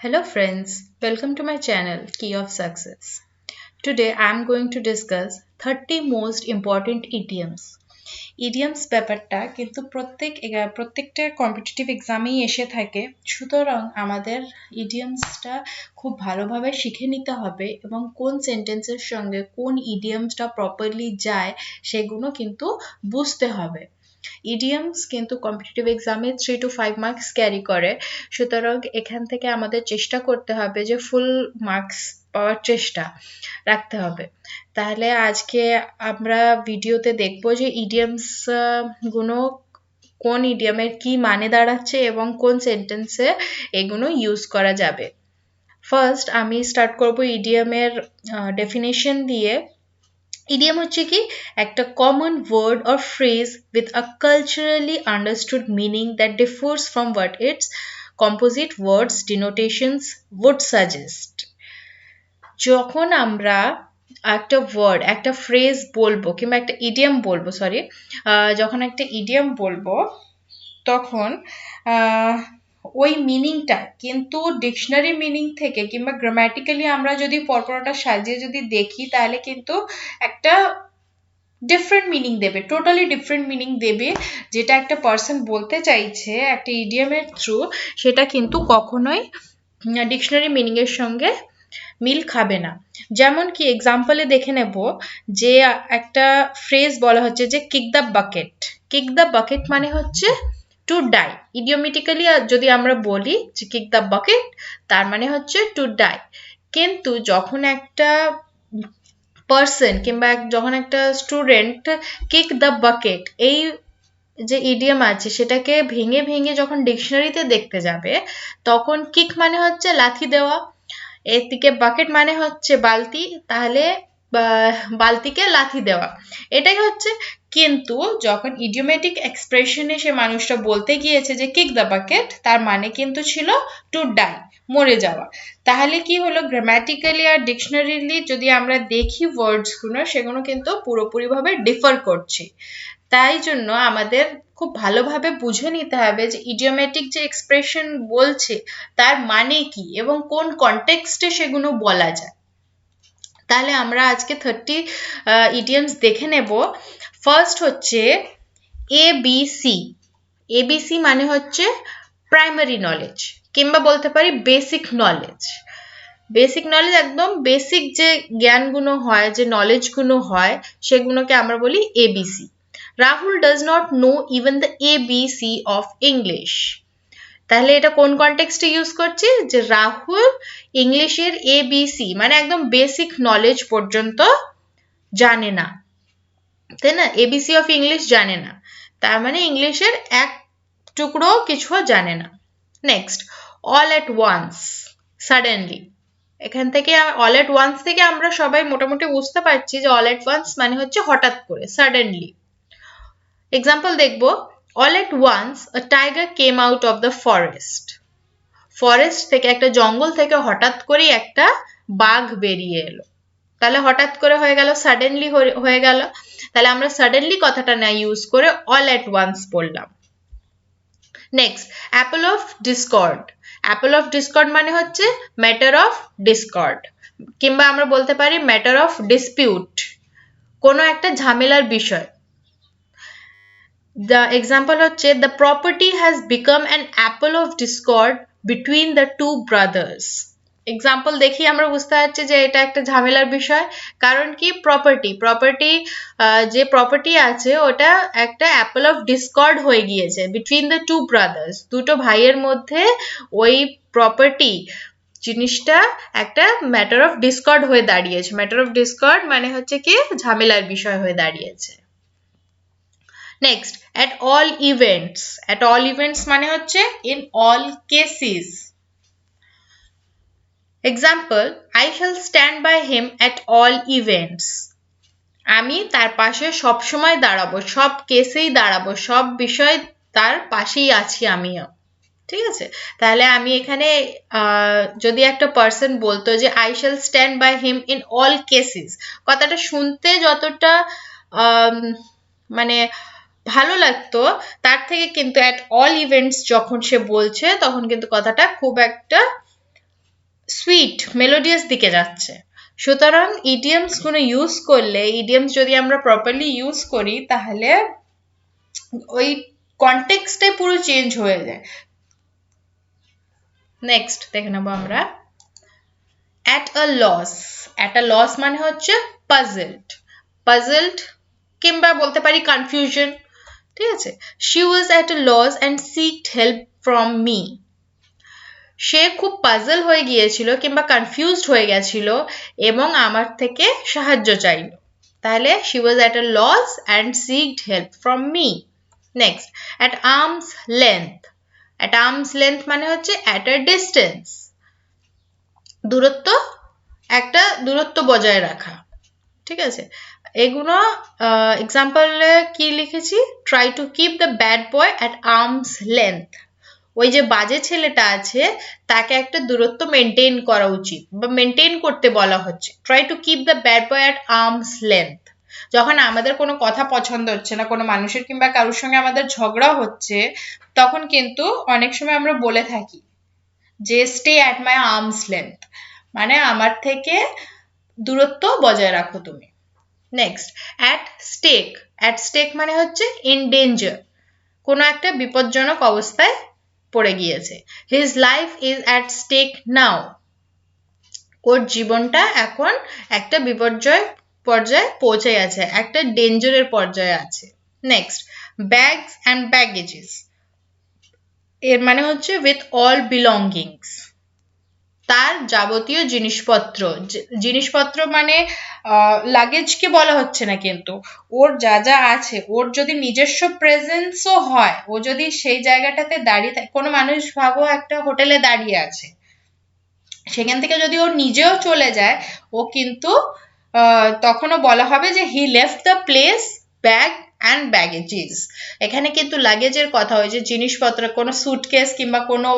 Hello friends, welcome to my channel Key of Success. Today I am going to discuss 30 most important idioms. Idioms ব্যাপারটা কিন্তু প্রত্যেকটা competitive এক্সামেই এসে থাকে, সুতরাং আমাদের ইডিয়ামসটা খুব ভালোভাবে শিখে নিতে হবে এবং কোন সেন্টেন্সের সঙ্গে কোন ইডিয়ামসটা প্রপারলি যায় সেগুলো কিন্তু বুঝতে হবে। ইডিয়মস কিন্তু কম্পিটিটিভ এক্সামে 3 to 5 মার্কস ক্যারি করে, সুতরাং এখান থেকে আমাদের চেষ্টা করতে হবে যে ফুল মার্কস পাওয়ার চেষ্টা রাখতে হবে। তাহলে আজকে আমরা ভিডিওতে দেখব যে ইডিয়মস গুলো কোন ইডিয়মের কি মানে দাঁড়াচ্ছে এবং কোন সেন্টেন্সে এগুলো ইউজ করা যাবে। ফার্স্ট আমি স্টার্ট করব ইডিয়মের ডেফিনেশন দিয়ে। ইডিয়াম হচ্ছে কি একটা common word or phrase with a culturally understood meaning that differs from what its composite words denotations would suggest. যখন আমরা একটা ওয়ার্ড একটা ফ্রেজ বলবো কিংবা একটা ইডিয়াম বলবো যখন একটা ইডিয়াম বলবো তখন ওই মিনিংটা কিন্তু ডিকশনারি মিনিং থেকে কিংবা গ্রামাটিক্যালি আমরা যদি পরপরটা সাজিয়ে যদি দেখি তাহলে কিন্তু একটা ডিফারেন্ট মিনিং দেবে, টোটালি ডিফারেন্ট মিনিং দেবে। যেটা একটা পার্সন বলতে চাইছে একটা ইডিয়ামের থ্রু, সেটা কিন্তু কখনোই ডিকশনারি মিনিং এর সঙ্গে মিল খাবে না। যেমন কি এক্সাম্পলে দেখে নেব যে একটা ফ্রেজ বলা হচ্ছে যে kick the bucket. Kick the bucket মানে হচ্ছে টু ডাই। ইডিওমেটিক্যালি যদি আমরা বলি যে কিক দ্য বাকেট, তার মানে হচ্ছে টু ডাই। কিন্তু যখন একটা পার্সন কিংবা যখন একটা স্টুডেন্ট কিক দ্য বাকেট এই যে ইডিয়াম আছে সেটাকে ভেঙে ভেঙে যখন ডিকশনারিতে দেখতে যাবে, তখন কিক মানে হচ্ছে লাথি দেওয়া, এর দিকে বাকেট মানে হচ্ছে বালতি, তাহলে বালতিকে লাথি দেওয়া, এটাই হচ্ছে। কিন্তু যখন ইডিওমেটিক এক্সপ্রেশনে সে মানুষটা বলতে গিয়েছে যে কিক দ্য বাকেট, তার মানে কিন্তু ছিল টু ডাই, মরে যাওয়া। তাহলে কি হলো, গ্রামাটিক্যালি আর ডিকশনারিলি যদি আমরা দেখি ওয়ার্ডসগুলো, সেগুলো কিন্তু পুরোপুরিভাবে ডিফার করছে। তাই জন্য আমাদের খুব ভালোভাবে বুঝে নিতে হবে যে ইডিওমেটিক যে এক্সপ্রেশন বলছে তার মানে কি এবং কোন কনটেক্সটে সেগুলো বলা যায়। তাহলে আমরা আজকে 30 ইডিয়মস দেখে নেব। ফার্স্ট হচ্ছে এবিসি। এবিসি মানে হচ্ছে প্রাইমারি নলেজ কিংবা বলতে পারি বেসিক নলেজ। বেসিক নলেজ একদম বেসিক যে জ্ঞানগুলো হয়, যে নলেজগুলো হয়, সেগুলোকে আমরা বলি ABC. Rahul does not know even the ABC of English. তাহলে এটা কোন কনটেক্সটে ইউজ করছি, যে রাহুল ইংলিশের এবিসি মানে একদম বেসিক নলেজ পর্যন্ত জানে না, তাই না? এবিসি অফ ইংলিশ জানে না, তার মানে ইংলিশের এক টুকরো কিছুও জানে না। Next, all at once, suddenly. এখান থেকে অল এট ওয়ান্স থেকে আমরা সবাই মোটামুটি বুঝতে পারছি যে অল এট ওয়ান্স মানে হচ্ছে হঠাৎ করে, সাডেনলি। এক্সাম্পল দেখবো, all at once a tiger came out of the forest. Forest থেকে, একটা জঙ্গল থেকে হঠাৎ করে একটা বাঘ বেরিয়ে এলো। তাহলে হঠাৎ করে হয়ে গেল, সাডেনলি হয়ে গেল। তাহলে আমরা সাডেনলি কথাটা না ইউজ করে all at once বললাম। Next, Apple of Discord. Apple of Discord মানে হচ্ছে ম্যাটার অফ ডিসকর্ড, কিংবা আমরা বলতে পারি ম্যাটার অফ ডিসপিউট, কোনো একটা ঝামেলার বিষয়। The example হচ্ছে the property has become an apple of discord between the two brothers. Example দেখি আমরা বুঝতে পারছি যে এটা একটা ঝামেলার বিষয়। কারণ কি, প্রপার্টি যে প্রপার্টি আছে ওটা একটা অ্যাপল অফ ডিসকর্ড হয়ে গিয়েছে বিটুইন দ্য টু ব্রাদার্স, দুটো ভাইয়ের মধ্যে ওই প্রপার্টি জিনিসটা একটা ম্যাটার অফ ডিসকর্ড হয়ে দাঁড়িয়েছে। ম্যাটার অফ ডিসকর্ড মানে হচ্ছে কি ঝামেলার বিষয় হয়ে দাঁড়িয়েছে। Next, at all events. At all events মানে হচ্ছে in all cases. Example, I shall stand by him at all events. আমি তার পাশে সব সময় দাঁড়াবো, সব কেসেই দাঁড়াবো, সব বিষয় তার পাশেই আছি আমিও। ঠিক আছে? তাহলে আমি এখানে যদি একটা পার্সন বলতো যে I shall stand by him in all cases, কথাটা শুনতে যতটা মানে ভালো লাগতো, তার থেকে কিন্তু at all events যখন সে বলছে তখন কিন্তু কথাটা খুব একটা সুইট মেলোডিয়াস দিকে যাচ্ছে। সুতরাং ইডিয়মস গুলো ইউজ করলে, ইডিয়মস যদি আমরা প্রপারলি ইউজ করি তাহলে ওই কনটেক্সটটাই পুরো চেঞ্জ হয়ে যায়। নেক্সট দেখে নেবো আমরা at a loss. at a loss মানে হচ্ছে puzzled কিংবা বলতে পারি কনফিউশন, ঠিক আছে। she was at a loss and seeked help from me. সে খুব পাজল হয়ে গিয়েছিল কিংবা কনফিউজড হয়ে গেছিল এবং আমার থেকে সাহায্য চাইল। তাহলে she was at a loss and seeked help from me. next at arm's length. at arm's length মানে হচ্ছে at a distance, দূরত্ব বজায় রাখা, ঠিক আছে। এগুলো এক্সাম্পলে কি লিখেছি, try to keep the bad boy at arms length. ওই যে বাজে ছেলেটা আছে তাকে একটা দূরত্ব মেনটেন করা উচিত বা মেনটেন করতে বলা হচ্ছে। Try to keep the bad boy at arms length. যখন আমাদের কোনো কথা পছন্দ হচ্ছে না কোনো মানুষের কিংবা কারোর সঙ্গে আমাদের ঝগড়া হচ্ছে, তখন কিন্তু অনেক সময় আমরা বলে থাকি যে stay at my arms length, মানে আমার থেকে দূরত্ব বজায় রাখো তুমি। নেক্সট at stake মানে হচ্ছে in danger, কোনো একটা বিপজ্জনক অবস্থায় পড়ে গিয়েছে। his life is at stake now. ওর জীবনটা এখন একটা বিপর্যয় পর্যায়ে পৌঁছে গেছে, একটা ডেঞ্জারের পর্যায়ে আছে। নেক্সট bags and baggages, এর মানে হচ্ছে with all belongings, তার যাবতীয় জিনিসপত্র মানে লাগেজকে বলা হচ্ছে না, কিন্তু ওর যা যা আছে, ওর যদি নিজস্ব প্রেজেন্সও হয়, ও যদি সেই জায়গাটাতে দাঁড়িয়ে থাকে, কোনো মানুষ ভাবো একটা হোটেলে দাঁড়িয়ে আছে, সেখান থেকে যদি ও নিজেও চলে যায়, ও কিন্তু তখনও বলা হবে যে he left the place bag and baggages. এখানে কিন্তু লাগেজের কথা হয়েছে, জিনিসপত্র কোনো সুটকেস কিংবা কোনো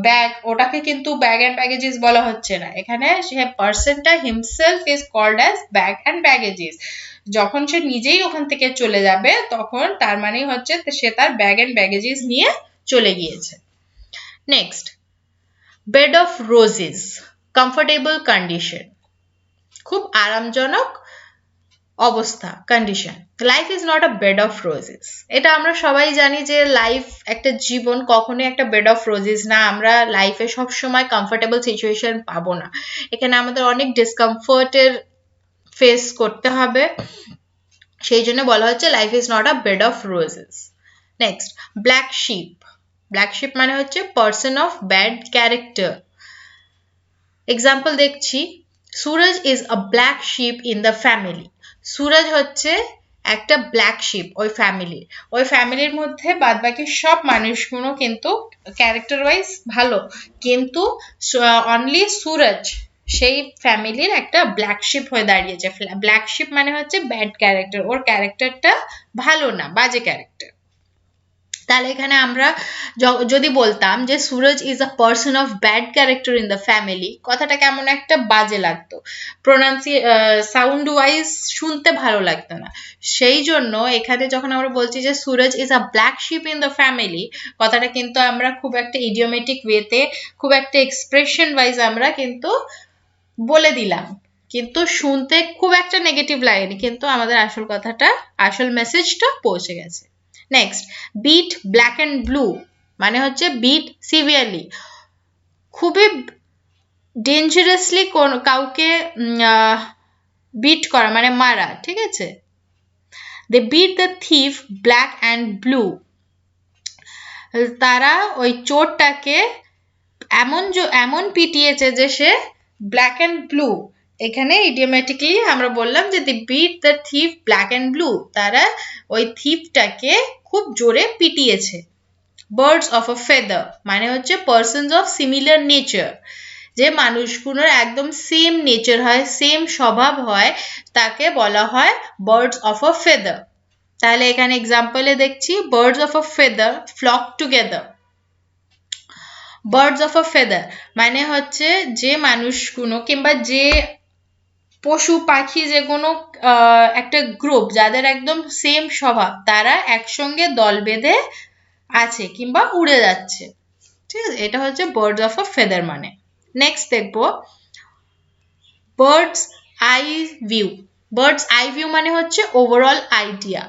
ব্যাগ, ওটাকে কিন্তু ব্যাগ অ্যান্ড ব্যাগেজেস বলা হচ্ছে না। এখানে সে পার্সনটা himself is called as bag and baggages. যখন সে নিজেই ওখান থেকে চলে যাবে তখন তার মানে হচ্ছে সে তার ব্যাগ অ্যান্ড ব্যাগেজেস নিয়ে চলে গিয়েছে। Next bed of roses, comfortable condition, খুব আরামজনক অবস্থা, condition. Life is not a bed of roses. এটা আমরা সবাই জানি যে লাইফ, একটা জীবন কখনোই একটা বেড অফ রোজেস না। আমরা লাইফে সবসময় কমফোর্টেবল সিচুয়েশন পাবো না, এখানে আমাদের অনেক ডিসকমফোর্টের ফেস করতে হবে, সেই জন্য বলা হচ্ছে life is not a bed of roses. Next black sheep মানে হচ্ছে person of bad character. Example দেখছি, Suraj is a black sheep in the family. Suraj হচ্ছে একটা ব্ল্যাক শিপ ওই ফ্যামিলির মধ্যে বাদবাকি সব মানুষগুলো কিন্তু ক্যারেক্টার ওয়াইজ ভালো, কিন্তু অনলি সুরজ সেই ফ্যামিলির একটা ব্ল্যাক শিপ হয়ে দাঁড়িয়েছে। ব্ল্যাক শিপ মানে হচ্ছে ব্যাড ক্যারেক্টার, ওর ক্যারেক্টারটা ভালো না, বাজে ক্যারেক্টার। তাহলে এখানে আমরা যদি বলতাম যে Suraj is a person of bad character in the family, কথাটা কেমন একটা বাজে লাগতো, সাউন্ড ওয়াইজ শুনতে ভালো লাগতো না। সেই জন্য এখানে যখন আমরা বলছি যে Suraj is a black sheep in the family, কথাটা কিন্তু আমরা খুব একটা ইডিওমেটিক ওয়েতে, খুব একটা এক্সপ্রেশন ওয়াইজ আমরা কিন্তু বলে দিলাম, কিন্তু শুনতে খুব একটা নেগেটিভ লাগেনি, কিন্তু আমাদের আসল কথাটা, আসল মেসেজটা পৌঁছে গেছে। Next beat black and blue মানে হচ্ছে বিট সিভিয়ারলি, খুবই ডেঞ্জারাসলি কাউকে বিট করা মানে মারা, ঠিক আছে। They beat the thief black and blue, তারা ওই চোরটাকে এমন পিটিয়েছে যে সে ব্ল্যাক অ্যান্ড ব্লু। এখানে ইডিওমেটিকলি আমরা বললাম যে they beat the thief black and blue, তারা ওই থিফটাকে খুব জোরে পিটিয়েছে। বার্ডস অফ আ ফেদার মানে হচ্ছে পার্সনস অফ সিমিলার নেচার, যে মানুষগুলোর একদম সেম নেচার হয়, সেম স্বভাব হয়, তাকে বলা হয় বার্ডস অফ আ ফেদার। তাহলে এখানে এক্সাম্পলে দেখছি, birds of a feather flock together. Birds of a feather মানে হচ্ছে যে মানুষগুলো কিংবা যে পশু পাখি, যে কোনো একটা গ্রুপ যাদের একদম সেম স্বভাব, তারা একসঙ্গে দল বেঁধে আছে কিংবা উড়ে যাচ্ছে, ঠিক আছে। এটা হচ্ছে বার্ডস অফ আ ফেদার মানে। নেক্সট দেখবো birds eye view. Birds eye view মানে হচ্ছে ওভারঅল আইডিয়া।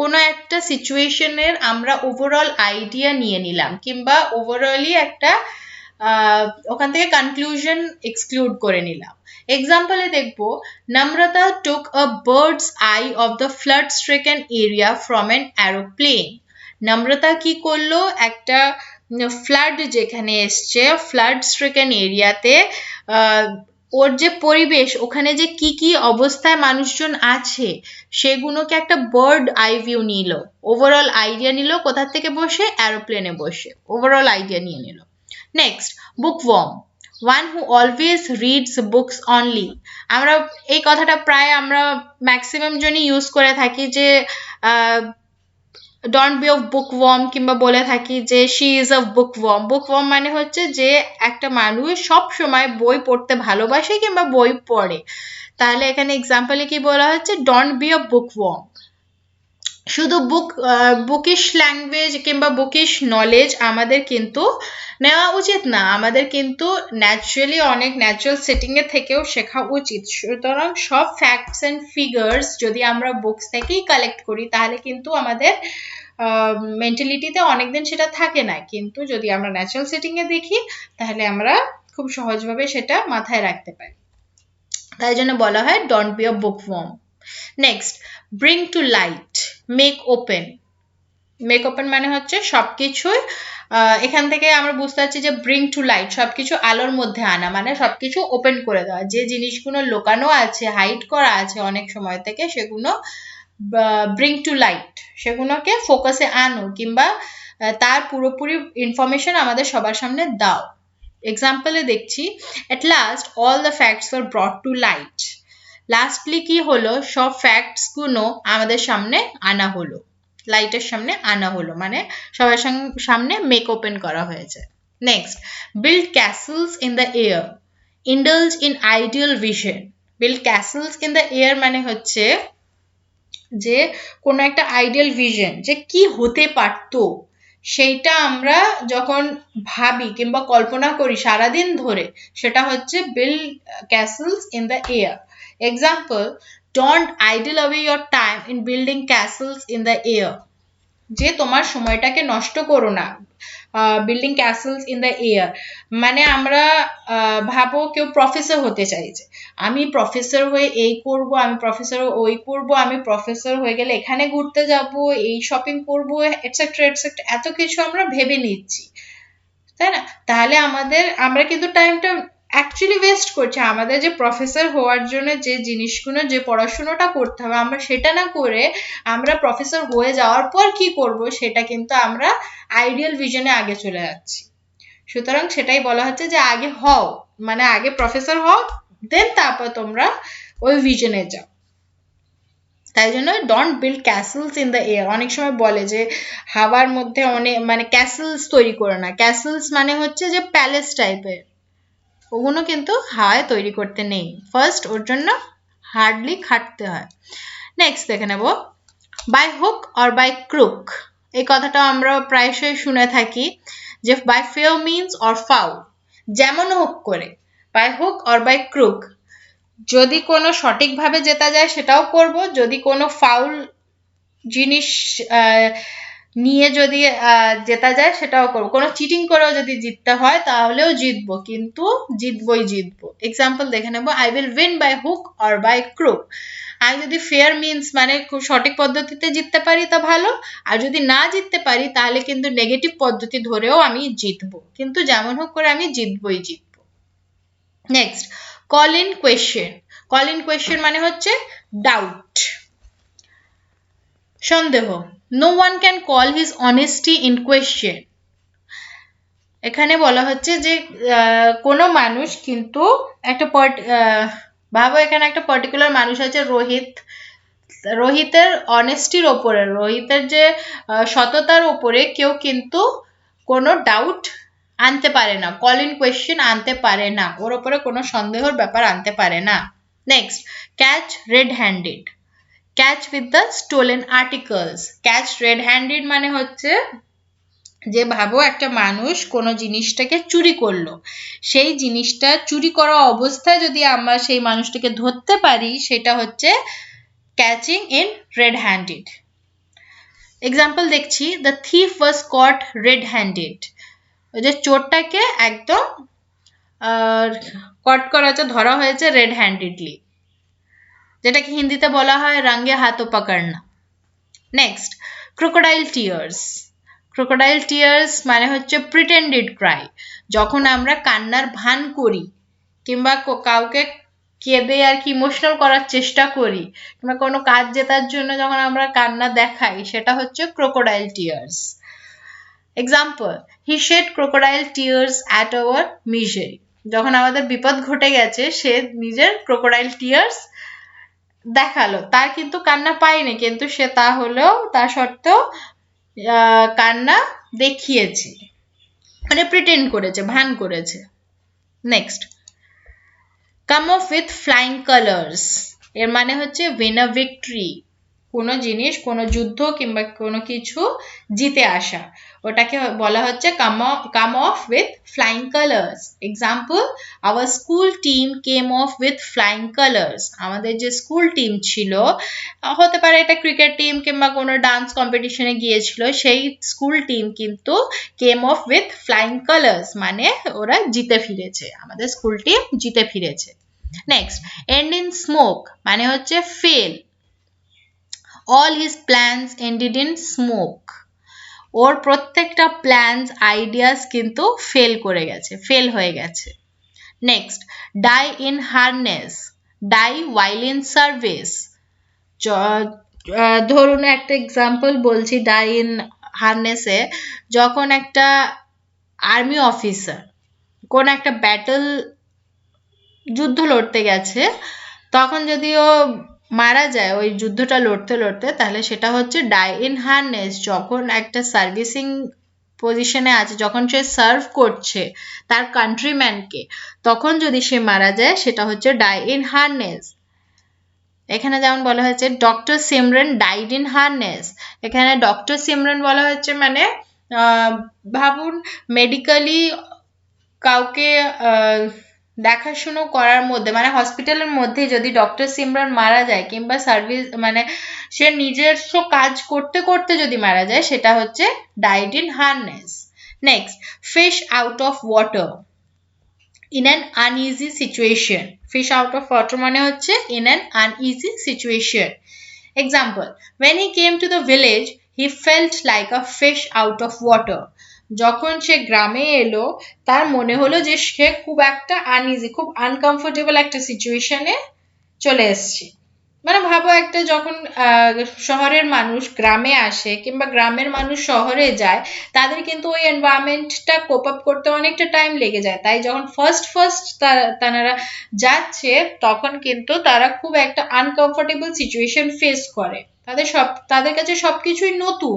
কোনো একটা সিচুয়েশনের আমরা ওভারঅল আইডিয়া নিয়ে নিলাম, কিংবা ওভারঅলি একটা ওখান থেকে কনক্লুশন এক্সক্লুড করে নিলাম। এক্সাম্পলে দেখবো Namrata took a birds eye of the flood stricken area from an aeroplane. Namrata কি করলো, একটা ফ্লাড যেখানে এসছে, ফ্লাড স্ট্রিকেন এরিয়াতে ওর যে পরিবেশ, ওখানে যে কি কি অবস্থায় মানুষজন আছে সেগুলোকে একটা বার্ড আই ভিউ নিল, ওভারঅল আইডিয়া নিল। কোথা থেকে বসে? অ্যারোপ্লেনে বসে ওভারঅল আইডিয়া নিয়ে নিল। Next bookworm, one who always reads books only. আমরা এই কথাটা প্রায় আমরা ম্যাক্সিমাম জনই ইউজ করে থাকি যে ডন্ট বি অফ বুকওয়ার্ম, কিংবা বলে থাকি যে শি ইজ অফ বুকওয়ার্ম। বুকওয়ার্ম মানে হচ্ছে যে একটা মানুষ সব সময় বই পড়তে ভালোবাসে কিংবা বই পড়ে। তাহলে এখানে এক্সাম্পলে কি বলা হচ্ছে? ডন্ট বি অ বুকওয়ার্ম। শুধু বুকিশ ল্যাঙ্গুয়েজ কিংবা বুকিশ নলেজ আমাদের কিন্তু নেওয়া উচিত না, আমাদের কিন্তু ন্যাচারালি অনেক ন্যাচারাল সেটিং এর থেকেও শেখা উচিত। সুতরাং সব ফ্যাক্টস এন্ড ফিগার্স যদি আমরা বুকস থেকেই কালেক্ট করি তাহলে কিন্তু আমাদের মেন্টালিটিতে অনেকদিন সেটা থাকে না, কিন্তু যদি আমরা ন্যাচারাল সেটিং এ দেখি তাহলে আমরা খুব সহজভাবে সেটা মাথায় রাখতে পারি। তাই জন্য বলা হয় don't be a bookworm. Next bring to light, make open. Make open মানে হচ্ছে সবকিছুই এখান থেকে আমরা বুঝতে পারছি যে ব্রিং টু লাইট সবকিছু আলোর মধ্যে আনা, মানে সবকিছু ওপেন করে দেওয়া। যে জিনিসগুলো লুকানো আছে, হাইড করা আছে অনেক সময় থেকে, সেগুলো ব্রিং টু লাইট, সেগুলোকে ফোকাসে আনো, কিংবা তার পুরোপুরি ইনফরমেশন আমাদের সবার সামনে দাও। এক্সাম্পলে দেখছি at last all the facts were brought to light. Lastly কি হলো? সব ফ্যাক্টস গুলো আমাদের সামনে আনা হলো, লাইটের সামনে আনা হলো, মানে সবার সামনে মেক ওপেন করা হয়েছে। Next build castles in the air, indulge in ideal vision. Build castles in the air মানে হচ্ছে যে কোনো একটা আইডিয়াল ভিশন যে কি হতে পারতো সেইটা আমরা যখন ভাবি কিংবা কল্পনা করি সারাদিন ধরে, সেটা হচ্ছে build castles in the air. Example don't idol away your time in building castles in the air. যে তোমার সময়টাকে নষ্ট করো না, building castles in the air মানে আমরা ভাবো কেউ প্রফেসর হতে চাইছে, আমি প্রফেসর হয়ে এই করব, আমি প্রফেসর ওই করব, আমি প্রফেসর হয়ে গেলে এখানে ঘুরতে যাব, এই শপিং করব, এটসেট্রা এটসেট্রা, এত কিছু আমরা ভেবে নিচ্ছি, তাই না? তাহলে আমরা কিন্তু টাইমটা অ্যাকচুয়ালি ওয়েস্ট করছি। আমাদের যে প্রফেসর হওয়ার জন্য যে জিনিসগুলো, যে পড়াশোনাটা করতে হবে, আমরা সেটা না করে আমরা প্রফেসর হয়ে যাওয়ার পর কি করব সেটা কিন্তু আমরা আইডিয়াল ভিশনে আগে চলে যাচ্ছি। সুতরাং সেটাই বলা হচ্ছে যে আগে হও, মানে আগে প্রফেসর হও, দেন তারপর তোমরা ওই ভিশনে যাও। তাই জন্য don't build castles in the air. অনেক সময় বলে যে হাওয়ার মধ্যে অনেক মানে ক্যাসেলস তৈরি করে না। ক্যাসেলস মানে হচ্ছে যে প্যালেস টাইপের, ওগুলো কিন্তু হাওয়ায় তৈরি করতে নেই, ফার্স্ট ওর জন্য হার্ডলি খাটতে হয়। নেক্সট দেখে নেব by hook or by crook. এই কথাটা আমরা প্রায়শই শুনে থাকি যে by fair means or foul, যেমন হোক করে, by hook or by crook. যদি কোনো সঠিকভাবে জেতা যায় সেটাও করব, যদি কোনো ফাউল জিনিস নিয়ে যদি জেতা যায় সেটাও করবো, কোনো চিটিং করেও যদি জিততে হয় তাহলেও জিতবো, কিন্তু জিতবো। এক্সাম্পল দেখে নেবো I will win by hook or by crook. আমি যদি ফেয়ার মিনস মানে খুব সঠিক পদ্ধতিতে জিততে পারি তা ভালো, আর যদি না জিততে পারি তাহলে কিন্তু নেগেটিভ পদ্ধতি ধরেও আমি জিতবো, কিন্তু যেমন হোক করে আমি জিতবো। Next call in question. Call in question মানে হচ্ছে ডাউট, সন্দেহ। No one can call his honesty in question. এখানে বলা হচ্ছে যে কোনো মানুষ কিন্তু একটা ভাবো এখানে একটা পার্টিকুলার মানুষ আছে রোহিতের অনেস্টির ওপরে, রোহিতের যে সততার ওপরে কেউ কিন্তু কোনো ডাউট আনতে পারে না, কল ইন কোয়েশ্চেন আনতে পারে না, ওর ওপরে কোনো সন্দেহের ব্যাপার আনতে পারে না। Next catch red handed, catch with the stolen articles. Catch red handed মানে হচ্ছে যে ভাবো একটা মানুষ কোনো জিনিসটাকে চুরি করলো, সেই জিনিসটা চুরি করা অবস্থায় যদি আমরা সেই মানুষটাকে ধরতে পারি সেটা হচ্ছে catching in red handed. Example দেখছি, the thief was caught red handed, ওই যে চোরটাকে একদম কট করা হয়েছে, ধরা হয়েছে রেড হ্যান্ডেডলি, যেটাকে হিন্দিতে বলা হয় রাঙ্গে হাতও পাকড়না। Next, crocodile tears. Crocodile tears মানে হচ্ছে প্রিটেন্ডেড ক্রাই, যখন আমরা কান্নার ভান করি কিংবা কাউকে কেঁদে আর কি ইমোশনাল করার চেষ্টা করি কিংবা কোনো কাজ জেতার জন্য যখন আমরা কান্না দেখাই, সেটা হচ্ছে crocodile tears. Example, he shed crocodile tears at our misery, যখন আমাদের বিপদ ঘটে গেছে সে নিজের ক্রোকোডাইল টিয়ার্স দেখালো, তার কিন্তু কান্না পায়নি, কিন্তু সে তা হলেও তা সত্ত্বেও কান্না দেখিয়েছে, মানে প্রিটেন্ড করেছে, ভান করেছে। Next, come off with flying colours, এর মানে হচ্ছে উইন আ ভিক্টরি, কোনো জিনিস, কোনো যুদ্ধ কিংবা কোনো কিছু জিতে আসা, ওটাকে বলা হচ্ছে come off with flying colours. Example, our school team came off with flying colours, আমাদের যে স্কুল টিম ছিল, হতে পারে এটা ক্রিকেট টিম কিংবা কোনো ডান্স কম্পিটিশনে গিয়েছিল, সেই স্কুল টিম কিন্তু কেম অফ উইথ ফ্লাইং কালার্স মানে ওরা জিতে ফিরেছে, আমাদের স্কুল টিম জিতে ফিরেছে। নেক্সট, এন্ড ইন স্মোক মানে হচ্ছে fail, all his plans ended in smoke, ওর প্রত্যেকটা প্ল্যানস আইডিয়াস কিন্তু ফেল হয়ে গেছে। Next, die in harness, die while in service, ধরুন একটা এক্সাম্পল বলছি, ডাই ইন হারনেসে যখন একটা আর্মি অফিসার কোন একটা ব্যাটল যুদ্ধ লড়তে গেছে, তখন যদি ও মারা যায় ওই যুদ্ধটা লড়তে লড়তে, তাহলে সেটা হচ্ছে ডাই ইন হারনেস। যখন একটা সার্ভিসিং পজিশনে আছে, যখন সে সার্ভ করছে তার কান্ট্রিম্যানকে, তখন যদি সে মারা যায় সেটা হচ্ছে ডাই ইন হারনেস। এখানে যেমন বলা হয়েছে doctor Simran died in harness, এখানে ডক্টর সিমরন বলা হচ্ছে মানে ভাবুন মেডিকেলি কাউকে দেখাশুনো করার মধ্যে, মানে হসপিটালের মধ্যে যদি ডক্টর সিমরন মারা যায় কিংবা সার্ভিস মানে সে নিজস্ব কাজ করতে করতে যদি মারা যায়, সেটা হচ্ছে died in harness. Next, fish out of water, in an uneasy situation, fish out of water মানে হচ্ছে in an uneasy situation. Example, when he came to the village he felt like a fish out of water, যখন সে গ্রামে এলো তার মনে হলো যে সে খুব একটা আনইজি, খুব আনকমফোর্টেবল একটা সিচুয়েশনে চলে এসেছে। মানে ভাবো একটা যখন শহরের মানুষ গ্রামে আসে কিংবা গ্রামের মানুষ শহরে যায়, তাদের কিন্তু ওই এনভায়রনমেন্টটা কোপ আপ করতে অনেকটা টাইম লেগে যায়, তাই যখন ফার্স্ট তারা যাচ্ছে তখন কিন্তু তারা খুব একটা আনকমফোর্টেবল সিচুয়েশন ফেস করে, তাদের কাছে সবকিছুই নতুন,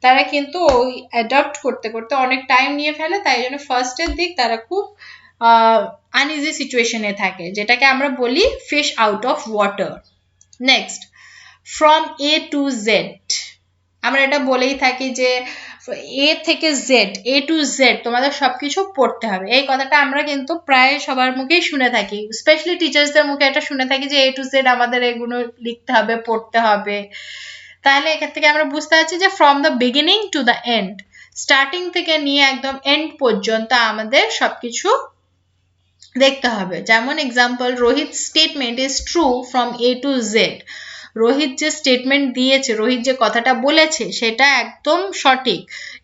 তারা কিন্তু ওই অ্যাডাপ্ট করতে করতে অনেক টাইম নিয়ে ফেলে, তাই জন্য ফার্স্টের দিক তারা খুব আনইজি সিচুয়েশনে থাকে, যেটাকে আমরা বলি fish out of water. Next, from A to Z, আমরা এটা বলেই থাকি যে এ থেকে জেড, এ টু জেড তোমাদের সবকিছু পড়তে হবে, এই কথাটা আমরা কিন্তু প্রায় সবার মুখেই শুনে থাকি, স্পেশালি টিচার্সদের মুখে এটা শুনে থাকি যে এ টু জেড আমাদের এগুলো লিখতে হবে, পড়তে হবে। তাহলে এখান থেকে আমরা বুঝতে পারছি যে from the beginning to the end, starting থেকে নিয়ে একদম এন্ড পর্যন্ত আমাদের সবকিছু দেখতে হবে। যেমন example, Rohit statement is true from A to Z, Rohit যে স্টেটমেন্ট দিয়েছে, রোহিত যে কথাটা বলেছে সেটা একদম সঠিক,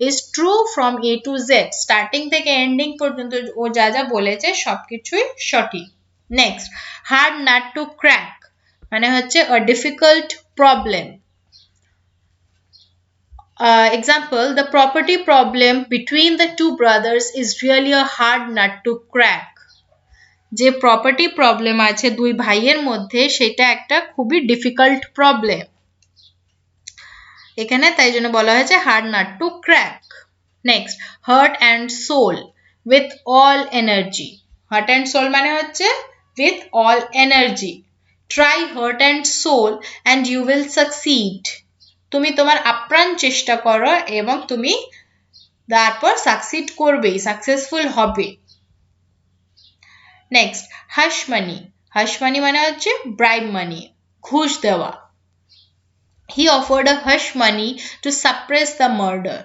is true from A to Z, starting থেকে এন্ডিং পর্যন্ত ও যা যা বলেছে সবকিছুই সঠিক। Next, hard nut to crack মানে হচ্ছে a difficult problem. Example, the property problem between the two brothers is really a hard nut to crack, যে প্রপার্টি প্রবলেম আছে দুই ভাইয়ের মধ্যে সেটা একটা খুবই ডিফিকাল্ট প্রবলেম, এখানে তাই জন্য বলা হয়েছে hard nut to crack. Next, heart and soul with all energy, heart and soul মানে হচ্ছে with all energy, try heart and soul and you will succeed, তুমি তোমার আপ্রাণ চেষ্টা করো এবং তুমি তারপর সাকসিড করবেই, সাকসেসফুল হবে। Next hush money, hush money মানে হচ্ছে ব্রাইব মানি, ঘুষ দেওয়া। He offered a hush money to suppress the murder,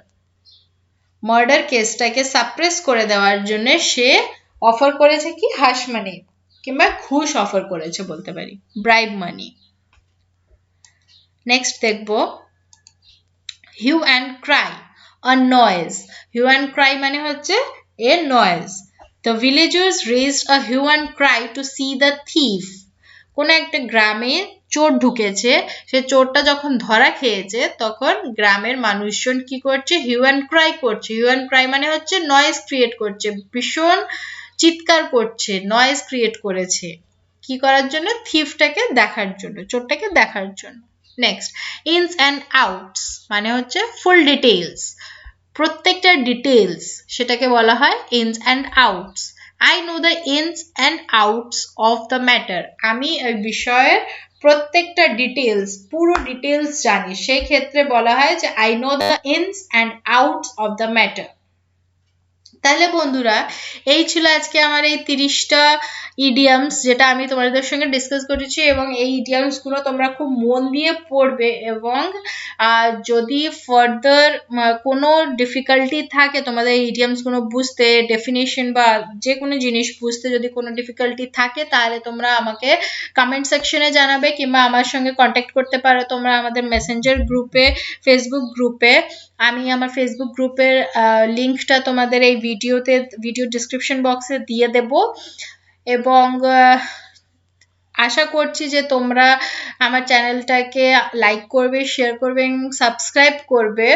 murder কেসটাকে সাপ্রেস করে দেওয়ার জন্য সে অফার করেছে কি হাশ মানি কিংবা ঘুষ অফার করেছে বলতে পারি, ব্রাইব মানি। নেক্সট দেখবো hue and cry, a noise. Hue and cry মানে হচ্ছে a noise. The villagers raised a hue and cry to see the thief. কোন একটা গ্রামে চোর ঢুকেছে, সে চোরটা যখন ধরা খেয়েছে তখন গ্রামের মানুষজন কি করছে, হিউ অ্যান্ড ক্রাই করছে। হিউ অ্যান্ড ক্রাই মানে হচ্ছে নয়েজ ক্রিয়েট করছে, ভীষণ চিৎকার করছে, নয়েজ ক্রিয়েট করেছে। কি করার জন্য? থিফটাকে দেখার জন্য, চোরটাকে দেখার জন্য। নেক্সট ইনস অ্যান্ড আউটস মানে হচ্ছে ফুল ডিটেইলস, প্রত্যেকটা ডিটেইলস সেটাকে বলা হয় ইনস and outs. I know the ins and outs of the matter, আমি এই বিষয়ের প্রত্যেকটা ডিটেইলস, পুরো ডিটেইলস জানি, সেই ক্ষেত্রে বলা হয় যে I know the ins and outs of the matter. তাহলে বন্ধুরা এই ছিল আজকে আমার এই 30টা ইডিয়ামস যেটা আমি তোমাদের সঙ্গে ডিসকাস করেছি, এবং এই ইডিয়ামস গুলো তোমরা খুব মন দিয়ে পড়বে, এবং যদি ফার্দার কোনো ডিফিকাল্টি থাকে তোমাদের এই ইডিয়ামস গুলো বুঝতে, ডেফিনেশন বা যে কোনো জিনিস বুঝতে যদি কোনো ডিফিকাল্টি থাকে তাহলে তোমরা আমাকে কমেন্ট সেকশনে জানাবে, কিংবা আমার সঙ্গে কন্ট্যাক্ট করতে পারো তোমরা আমাদের মেসেঞ্জার গ্রুপে, ফেসবুক গ্রুপে। আমি আমার ফেসবুক গ্রুপের লিঙ্কটা তোমাদের এই ভিডিও ডিসক্রিপশন বক্সে দিয়ে দেব, এবং আশা করছি যে তোমরা আমার চ্যানেলটাকে লাইক করবে, শেয়ার করবে এবং সাবস্ক্রাইব করবে,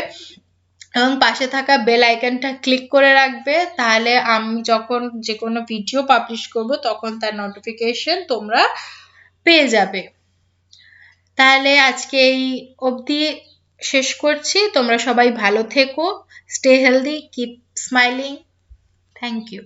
এবং পাশে থাকা বেল আইকনটা ক্লিক করে রাখবে, তাহলে আমি যখন যে কোনো ভিডিও পাবলিশ করব তখন তার নোটিফিকেশন তোমরা পেয়ে যাবে। তাহলে আজকে এই অবধি শেষ করছি, তোমরা সবাই ভালো থেকো, stay healthy, keep smiling, thank you.